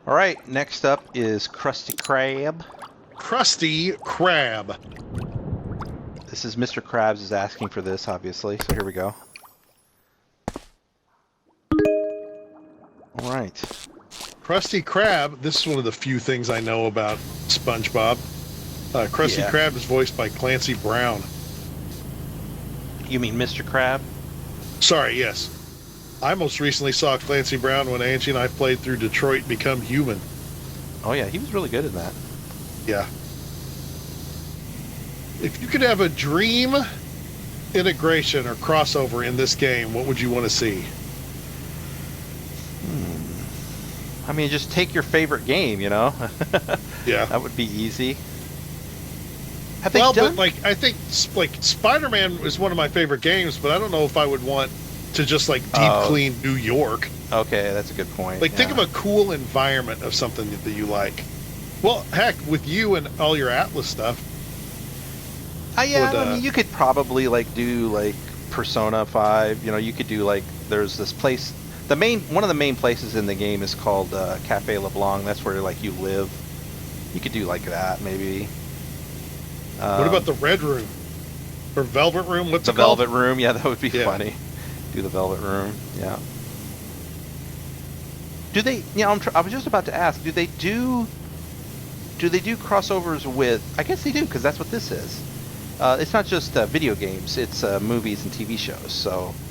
All right, next up is Krusty Krab. Krusty Krab. This is Mr. Krabs is asking for this, obviously. So here we go. All right. Krusty Krab. This is one of the few things I know about SpongeBob. Krusty Krab is voiced by Clancy Brown. You mean Mr. Krab? Sorry, yes. I most recently saw Clancy Brown when Angie and I played through Detroit Become Human. Oh yeah, he was really good in that. Yeah. If you could have a dream integration or crossover in this game, what would you want to see? I mean, just take your favorite game, you know? Yeah. That would be easy. But like, I think like Spider-Man is one of my favorite games, but I don't know if I would want to just like deep clean New York. Okay, that's a good point. Like, think of a cool environment of something that you like. Well, heck, with you and all your Atlas stuff. Yeah, I mean, you could probably like do like Persona 5. You know, you could do like there's this place. One of the main places in the game is called Cafe LeBlanc. That's where like you live. You could do like that maybe. What about the Red Room or Velvet Room? What's the it called? Velvet Room? Yeah, that would be funny. Do the Velvet Room. Yeah. Do they? Yeah, I was just about to ask. Do they do crossovers with? I guess they do, because that's what this is. It's not just video games; it's movies and TV shows.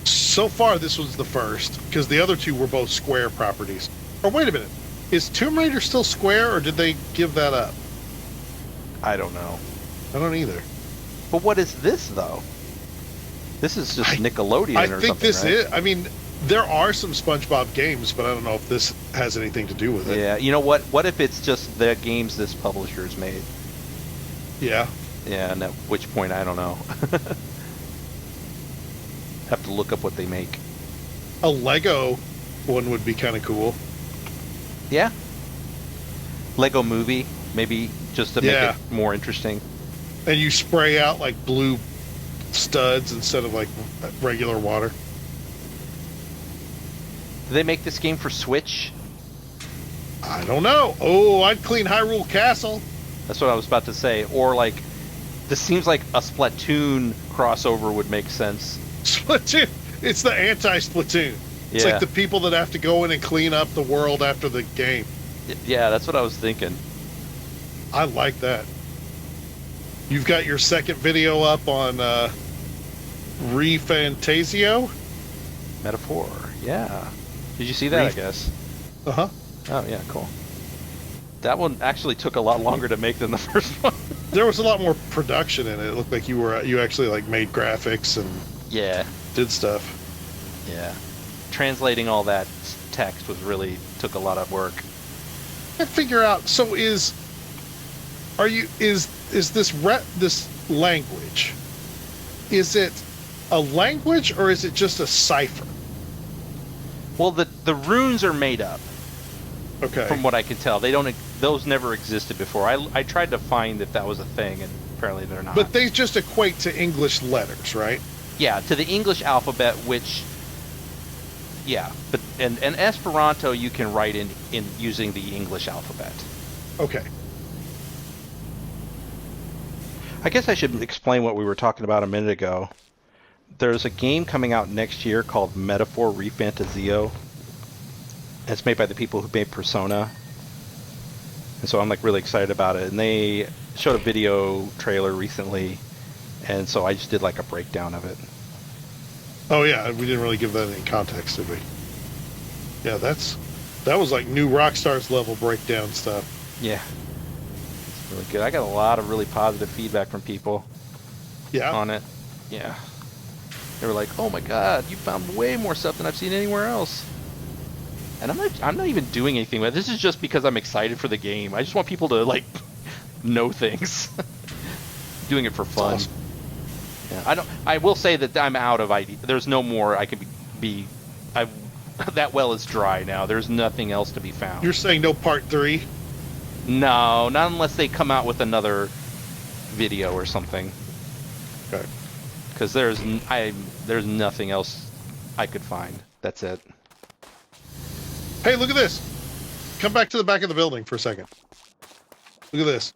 So far, this was the first, because the other two were both Square properties. Or wait a minute, is Tomb Raider still Square, or did they give that up? I don't know. I don't either. But what is this though? This is just Nickelodeon or something, I think this right? is. I mean, there are some SpongeBob games, but I don't know if this has anything to do with it. Yeah, you know what? What if it's just the games this publisher's made? Yeah. Yeah, and at which point, I don't know. Have to look up what they make. A Lego one would be kind of cool. Yeah. Lego movie, maybe just to make it more interesting. And you spray out like blue studs instead of like regular water. Do they make this game for Switch? I don't know. Oh, I'd clean Hyrule Castle. That's what I was about to say. Or like, this seems like a Splatoon crossover would make sense. Splatoon. It's the anti-Splatoon. It's like the people that have to go in and clean up the world after the game. Yeah, that's what I was thinking. I like that. You've got your second video up on ReFantasio? Metaphor, yeah. Did you see that, I guess? Uh-huh. Oh, yeah, cool. That one actually took a lot longer to make than the first one. There was a lot more production in it. It looked like you actually like made graphics and did stuff. Yeah. Translating all that text took a lot of work. I figure out, so is this language, is it a language or is it just a cipher? Well, the runes are made up. Okay. From what I can tell, those never existed before. I tried to find if that was a thing, and apparently they're not. But they just equate to English letters, right? Yeah, to the English alphabet, which, but and Esperanto you can write in using the English alphabet. Okay. I guess I should explain what we were talking about a minute ago. There's a game coming out next year called Metaphor ReFantasio. It's made by the people who made Persona. And so I'm like really excited about it. And they showed a video trailer recently. And so I just did like a breakdown of it. Oh yeah, we didn't really give that any context, did we? Yeah, that was like new Rockstars level breakdown stuff. Yeah. It's really good. I got a lot of really positive feedback from people on it. Yeah. They were like, "Oh my god, you found way more stuff than I've seen anywhere else." And I'm not even doing anything with it. This is just because I'm excited for the game. I just want people to like know things. Doing it for fun. Awesome. Yeah. I will say that I'm out of ID. There's no more I can be. That well is dry now. There's nothing else to be found. You're saying no part 3? No, not unless they come out with another video or something. Okay. Because there's nothing else I could find. That's it. Hey, look at this. come back to the back of the building for a second. Look at this.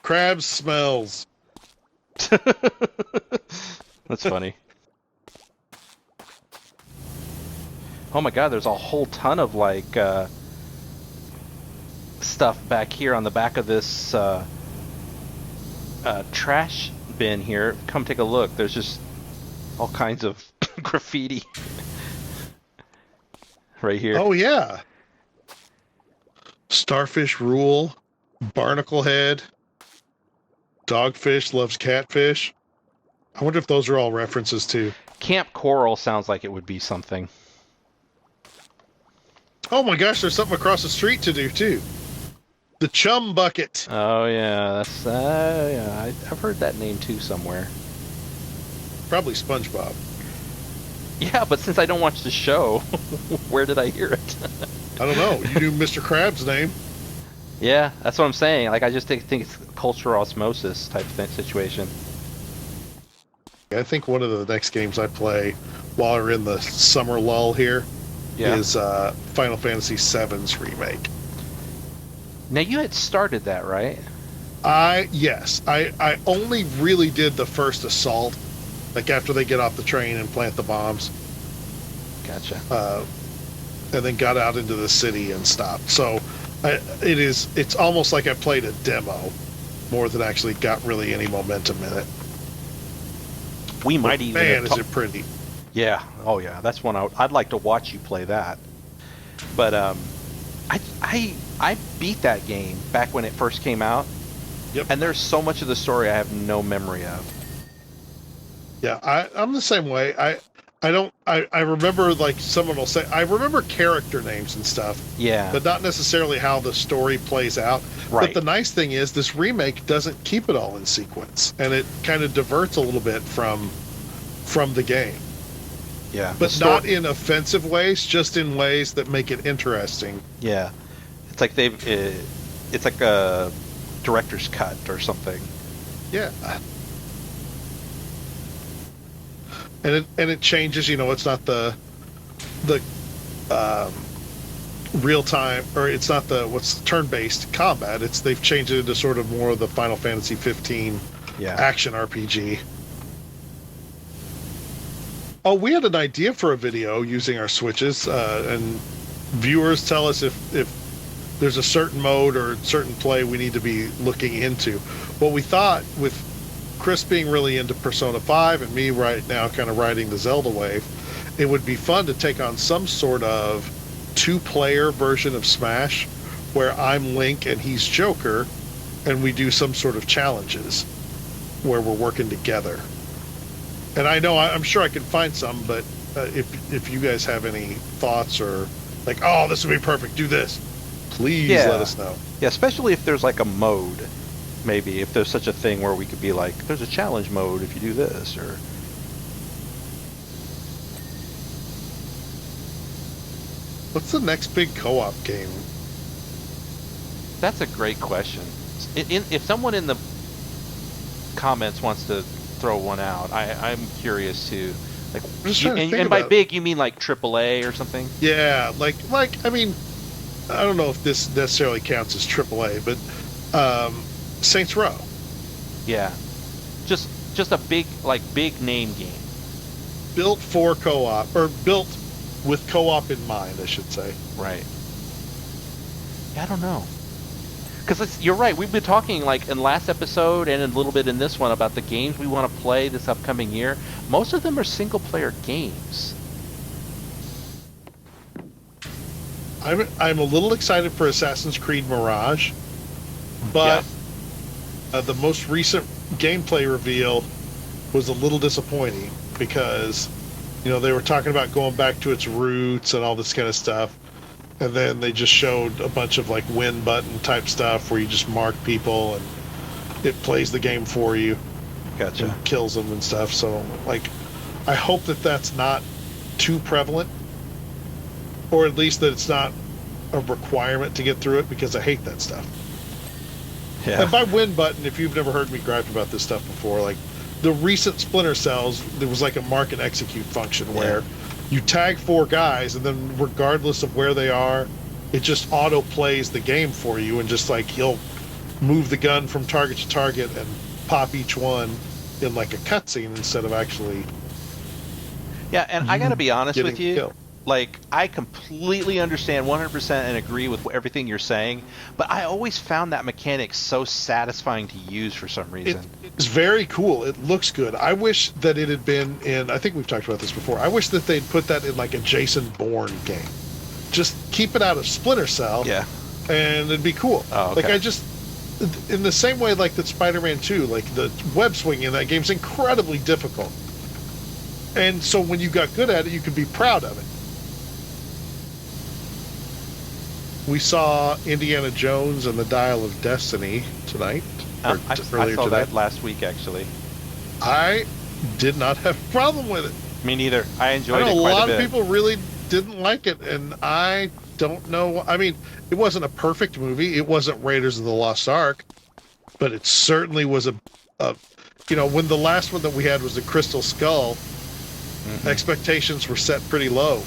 Crab smells. That's funny. Oh my god, there's a whole ton of like stuff back here on the back of this trash bin here. Come take a look. There's just all kinds of graffiti right here. Oh yeah. Starfish rule, barnacle head, dogfish loves catfish. I wonder if those are all references to Camp Coral. Sounds like it would be something. Oh my gosh, there's something across the street to do too. The Chum Bucket. Oh yeah, that's yeah. I've heard that name too somewhere. Probably SpongeBob. Yeah, but since I don't watch the show, where did I hear it? I don't know. You knew Mr. Krabs' name. Yeah, that's what I'm saying. Like I just think it's cultural osmosis type situation. I think one of the next games I play while we're in the summer lull here is Final Fantasy VII's remake. Now you had started that, right? Yes. I only really did the first assault, like after they get off the train and plant the bombs. Gotcha. And then got out into the city and stopped. So it's almost like I played a demo more than actually got really any momentum in it. We might even. Man, is it pretty! Yeah. Oh yeah. That's one I'd like to watch you play that. But I beat that game back when it first came out. Yep. And there's so much of the story I have no memory of. Yeah, I'm the same way. I remember, like, someone will say, I remember character names and stuff. Yeah. But not necessarily how the story plays out. Right. But the nice thing is this remake doesn't keep it all in sequence. And it kind of diverts a little bit from the game. Yeah. But not in offensive ways, just in ways that make it interesting. Yeah. It's like it's like a director's cut or something. Yeah. And it changes, it's not the real time, or it's not what's turn-based combat. They've changed it into sort of more of the Final Fantasy 15 action RPG. Oh, we had an idea for a video using our switches, and viewers tell us if there's a certain mode or certain play we need to be looking into. What we thought, with Chris being really into Persona 5 and me right now kind of riding the Zelda wave, it would be fun to take on some sort of two-player version of Smash where I'm Link and he's Joker, and we do some sort of challenges where we're working together. And I'm sure I can find some, but if you guys have any thoughts or like, oh, this would be perfect, do this, please let us know. Yeah, especially if there's like a mode. Maybe if there's such a thing where we could be like, there's a challenge mode if you do this, or what's the next big co-op game? That's a great question. If someone in the comments wants to throw one out, I'm curious too. Like, and by big you mean like AAA or something? Yeah, like I mean, I don't know if this necessarily counts as AAA, but Saints Row. Yeah, just a big name game. Built for co-op, or built with co-op in mind, I should say. Right. Yeah, I don't know. Because you're right. We've been talking like in last episode and a little bit in this one about the games we want to play this upcoming year. Most of them are single-player games. I'm a little excited for Assassin's Creed Mirage, but the most recent gameplay reveal was a little disappointing because, they were talking about going back to its roots and all this kind of stuff, and then they just showed a bunch of like win button type stuff where you just mark people and it plays the game for you. Gotcha. And kills them and stuff. So, like, I hope that that's not too prevalent, or at least that it's not a requirement to get through it, because I hate that stuff. Yeah. And by win button, if you've never heard me gripe about this stuff before, like the recent Splinter Cells, there was like a mark and execute function where you tag 4 guys, and then regardless of where they are, it just auto plays the game for you, and just like he'll move the gun from target to target and pop each one in like a cutscene instead of actually. Yeah, and I gotta be honest with you. Killed. Like, I completely understand 100% and agree with everything you're saying, but I always found that mechanic so satisfying to use for some reason. It's very cool. It looks good. I wish that it had been in, I think we've talked about this before, I wish that they'd put that in like a Jason Bourne game. Just keep it out of Splinter Cell. Yeah. And it'd be cool. Oh, okay. Like, in the same way like that Spider-Man 2, like the web swing in that game's incredibly difficult. And so when you got good at it, you could be proud of it. We saw Indiana Jones and the Dial of Destiny tonight. I saw that last week, actually. I did not have a problem with it. Me neither. I enjoyed it quite a bit. A lot of people really didn't like it, and I don't know. I mean, it wasn't a perfect movie. It wasn't Raiders of the Lost Ark, but it certainly was a when the last one that we had was the Crystal Skull, expectations were set pretty low.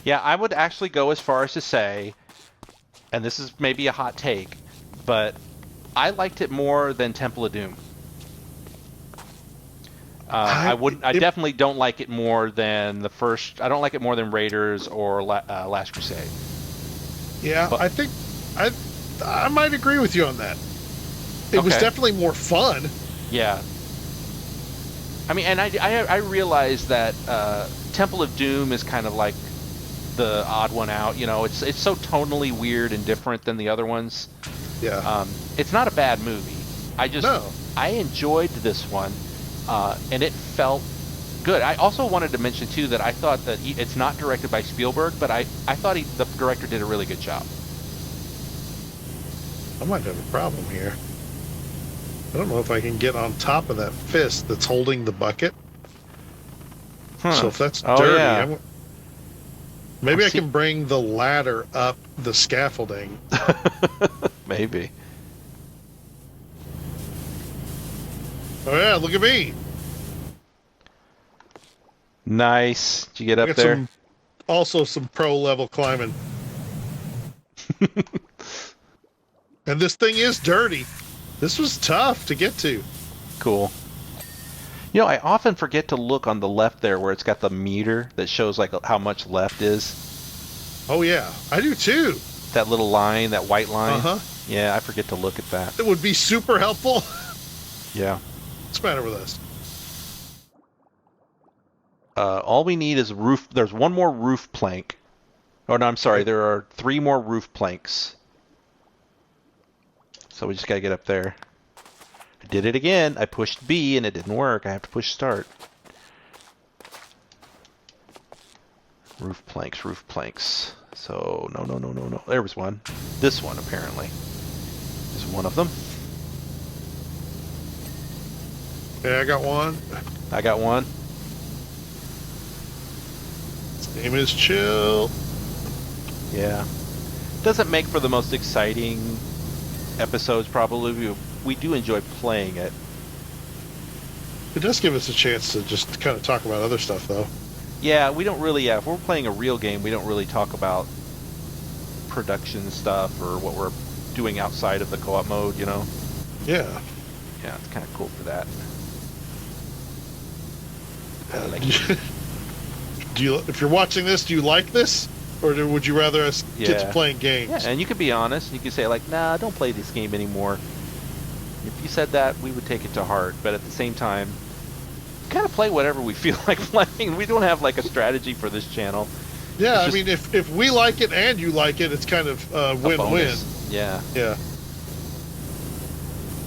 Yeah, I would actually go as far as to say, and this is maybe a hot take, but I liked it more than Temple of Doom. I definitely don't like it more than the first. I don't like it more than Raiders or Last Crusade. Yeah, but I think I might agree with you on that. It was definitely more fun. Yeah. I mean, and I realize that Temple of Doom is kind of like the odd one out. You know, it's so tonally weird and different than the other ones. Yeah. It's not a bad movie. I enjoyed this one, and it felt good. I also wanted to mention too that I thought that it's not directed by Spielberg, but I thought the director did a really good job. I might have a problem here. I don't know if I can get on top of that fist that's holding the bucket. So if that's dirty, maybe I can bring the ladder up the scaffolding. Maybe. Oh yeah, look at me. Nice. Did you get up there? Also some pro level climbing. And this thing is dirty. This was tough to get to. Cool. You know, I often forget to look on the left there where it's got the meter that shows like how much left is. Oh yeah, I do too. That little line, that white line. Uh-huh. Yeah, I forget to look at that. It would be super helpful. Yeah. What's the matter with us? All we need is roof. There's one more roof plank. Oh no, I'm sorry. There are 3 more roof planks. So we just gotta get up there. I did it again. I pushed B and it didn't work. I have to push start. Roof planks, roof planks. So no. There was one. This one apparently is one of them. Yeah, I got one. I got one. His name is Chill. Yeah. Doesn't make for the most exciting episodes probably. We do enjoy playing it. It does give us a chance to just kind of talk about other stuff though. Yeah, we don't really, if we're playing a real game, we don't really talk about production stuff or what we're doing outside of the co-op mode, you know? Yeah. Yeah, it's kind of cool for that. If you're watching this, do you like this? Or would you rather us get to playing games? Yeah, and you could be honest. You could say, like, nah, don't play this game anymore. If you said that, we would take it to heart. But at the same time, kind of play whatever we feel like playing. We don't have, like, a strategy for this channel. Yeah, I mean, if we like it and you like it, it's kind of win-win. Yeah. Yeah.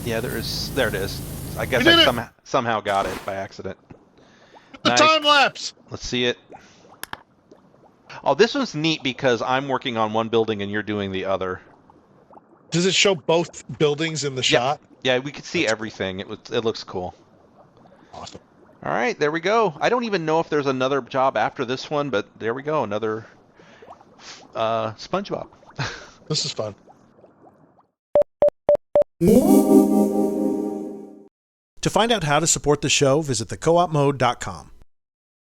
Yeah, there it is. I guess I somehow got it by accident. The time lapse! Let's see it. Oh, this one's neat because I'm working on one building and you're doing the other. Does it show both buildings in the shot? Yeah, we could see everything. It looks cool. Awesome. All right, there we go. I don't even know if there's another job after this one, but there we go. Another SpongeBob. This is fun. To find out how to support the show, visit thecoopmode.com.